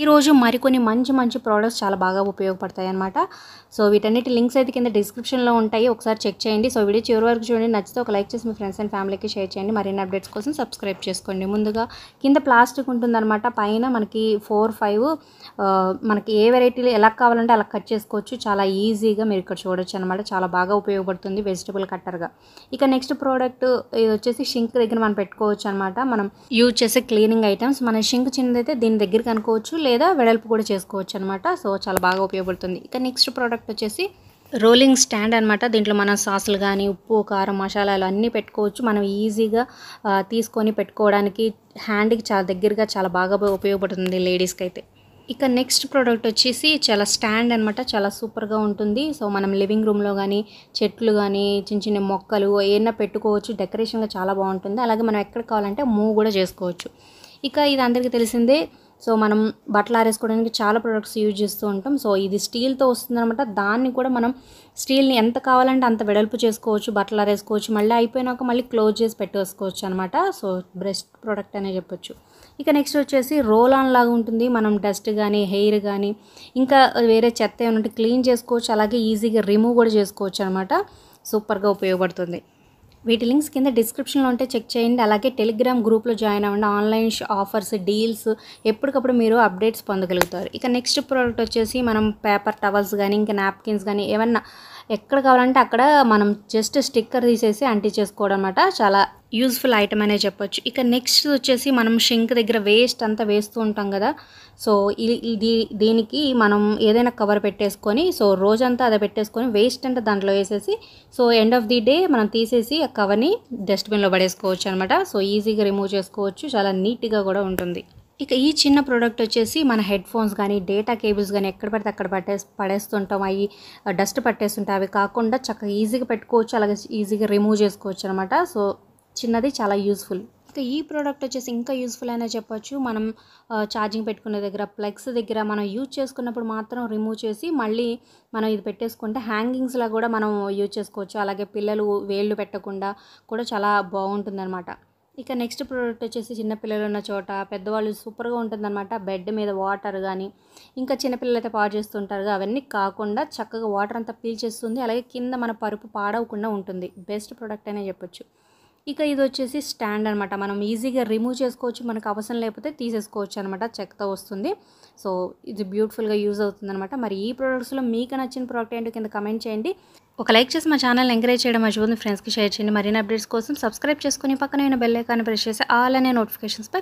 ఈరోజు మరికొన్ని మంచి ప్రోడక్ట్స్ చాలా బాగా ఉపయోగపడతాయి అన్నమాట. సో వీటన్నిటి లింక్స్ అయితే కింద డిస్క్రిప్షన్లో ఉంటాయి, ఒకసారి చెక్ చేయండి. సో వీడియో చివరి వరకు చూడండి, నచ్చితే ఒక లైక్ చేసి మీ ఫ్రెండ్స్ అండ్ ఫ్యామిలీకి షేర్ చేయండి. మరిన్ని అప్డేట్స్ కోసం సబ్స్క్రైబ్ చేసుకోండి. ముందుగా కింద ప్లాస్టిక్ ఉంటుందన్నమాట, పైన మనకి 4-5 మనకి ఏ వెరైటీలు ఎలా కావాలంటే అలా కట్ చేసుకోవచ్చు. చాలా ఈజీగా మీరు ఇక్కడ చూడొచ్చు అనమాట. చాలా బాగా ఉపయోగపడుతుంది వెజిటబుల్ కట్టర్గా. ఇక నెక్స్ట్ ప్రోడక్ట్ ఇది వచ్చేసి షింక్ దగ్గర మనం పెట్టుకోవచ్చు అనమాట. మనం యూజ్ చేసే క్లీనింగ్ ఐటమ్స్, మన షింక్ చిన్నదైతే దీని దగ్గరికి అనుకోవచ్చు, లేదా వెడల్పు కూడా చేసుకోవచ్చు అనమాట. సో చాలా బాగా ఉపయోగపడుతుంది. ఇక నెక్స్ట్ ప్రోడక్ట్ వచ్చేసి రోలింగ్ స్టాండ్ అనమాట. దీంట్లో మనం సాసులు కానీ ఉప్పు కారం మసాలాలు అన్నీ పెట్టుకోవచ్చు. మనం ఈజీగా తీసుకొని పెట్టుకోవడానికి హ్యాండ్కి చాలా దగ్గరగా చాలా బాగా ఉపయోగపడుతుంది లేడీస్కి అయితే. ఇక నెక్స్ట్ ప్రోడక్ట్ వచ్చేసి చాలా స్టాండ్ అనమాట, చాలా సూపర్గా ఉంటుంది. సో మనం లివింగ్ రూమ్లో కానీ చెట్లు కానీ చిన్న మొక్కలు ఏమైనా పెట్టుకోవచ్చు, డెకరేషన్గా చాలా బాగుంటుంది. అలాగే మనం ఎక్కడ కావాలంటే మూవ్ కూడా చేసుకోవచ్చు. ఇక ఇది అందరికీ తెలిసిందే. సో మనం బట్టలు ఆరేసుకోవడానికి చాలా ప్రొడక్ట్స్ యూజ్ చేస్తూ ఉంటాం. సో ఇది స్టీల్తో వస్తుందన్నమాట. దాన్ని కూడా మనం స్టీల్ని ఎంత కావాలంటే అంత వెడల్పు చేసుకోవచ్చు, బట్టలు ఆరేసుకోవచ్చు, మళ్ళీ అయిపోయినాక మళ్ళీ క్లోజ్ చేసి పెట్టేసుకోవచ్చు అనమాట. సో బెస్ట్ ప్రోడక్ట్ అనే చెప్పొచ్చు. ఇక నెక్స్ట్ వచ్చేసి రోల్ ఆన్ లాగా ఉంటుంది. మనం డస్ట్ కానీ హెయిర్ కానీ ఇంకా వేరే చెత్త ఏమంటే క్లీన్ చేసుకోవచ్చు, అలాగే ఈజీగా రిమూవ్ కూడా చేసుకోవచ్చు అనమాట. సూపర్గా ఉపయోగపడుతుంది. వీటి లింక్స్ కింద డిస్క్రిప్షన్లో ఉంటే చెక్ చేయండి. అలాగే టెలిగ్రామ్ గ్రూప్లో జాయిన్ అవ్వండి. ఆన్లైన్ ఆఫర్స్, డీల్స్ ఎప్పటికప్పుడు మీరు అప్డేట్స్ పొందగలుగుతారు. ఇక నెక్స్ట్ ప్రోడక్ట్ వచ్చేసి మనం పేపర్ టవల్స్ కానీ ఇంకా నాప్కిన్స్ కానీ ఏమన్నా ఎక్కడ కావాలంటే అక్కడ మనం జస్ట్ స్టిక్కర్ తీసేసి అంటించేసుకోవడం అనమాట. చాలా యూజ్ఫుల్ ఐటమ్ అనే చెప్పొచ్చు. ఇక నెక్స్ట్ వచ్చేసి మనం షింక్ దగ్గర వేస్ట్ అంతా వేస్తూ ఉంటాం కదా. సో దీనికి మనం ఏదైనా కవర్ పెట్టేసుకొని, సో రోజంతా అదే పెట్టేసుకొని వేస్ట్ అంతా దాంట్లో వేసేసి, so end of the day మనం తీసేసి ఆ కవర్ని డస్ట్బిన్లో పడేసుకోవచ్చు అనమాట. సో ఈజీగా రిమూవ్ చేసుకోవచ్చు, చాలా నీట్గా కూడా ఉంటుంది. ఇక ఈ చిన్న ప్రోడక్ట్ వచ్చేసి మన హెడ్ ఫోన్స్ కానీ డేటా కేబుల్స్ కానీ ఎక్కడ పడితే అక్కడ పడేస్తుంటాం, అవి డస్ట్ పట్టేస్తుంటాయి. అవి కాకుండా చక్కగా ఈజీగా పెట్టుకోవచ్చు, అలాగే ఈజీగా రిమూవ్ చేసుకోవచ్చు అనమాట. సో చిన్నది చాలా యూస్ఫుల్. ఇక ఈ ప్రోడక్ట్ వచ్చేసి ఇంకా యూస్ఫుల్ అనే చెప్పొచ్చు. మనం ఛార్జింగ్ పెట్టుకునే దగ్గర, ప్లగ్స్ దగ్గర మనం యూజ్ చేసుకున్నప్పుడు మాత్రం రిమూవ్ చేసి మళ్ళీ మనం ఇది పెట్టేసుకుంటే హ్యాంగింగ్స్లా కూడా మనం యూజ్ చేసుకోవచ్చు. అలాగే పిల్లలు వేళ్ళు పెట్టకుండా కూడా చాలా బాగుంటుందన్నమాట. ఇక నెక్స్ట్ ప్రోడక్ట్ వచ్చేసి చిన్నపిల్లలు ఉన్న చోట, పెద్దవాళ్ళు సూపర్గా ఉంటుందన్నమాట. బెడ్ మీద వాటర్ కానీ ఇంకా చిన్నపిల్లలు అయితే పాడు చేస్తుంటారు, అవన్నీ కాకుండా చక్కగా వాటర్ అంతా పీల్చేస్తుంది. అలాగే కింద మన పరుపు పాడవకుండా ఉంటుంది. బెస్ట్ ప్రోడక్ట్ అనే చెప్పొచ్చు. ఇక ఇది వచ్చేసి స్టాండ్ అనమాట. మనం ఈజీగా రిమూవ్ చేసుకోవచ్చు, మనకు అవసరం లేకపోతే తీసేసుకోవచ్చు అనమాట. చెక్కతో వస్తుంది. సో ఇది బ్యూటిఫుల్గా యూజ్ అవుతుంది అనమాట. మరి ఈ ప్రోడక్ట్స్లో మీకు నచ్చిన ప్రోడక్ట్ ఏంటో కింద కమెంట్ చేయండి. ఒక లైక్ చేసి మా ఛానల్ ఎంకరేజ్ చేయడం మర్చిపోతుంది. ఫ్రెండ్స్కి షేర్ చేయండి. మరిన్ని అప్డేట్స్ కోసం సబ్స్క్రైబ్ చేసుకుని పక్కన ఉన్న బెల్ ఐకాన్ ప్రెస్ చేసి ఆల్ అనే నోటిఫికేషన్స్ పై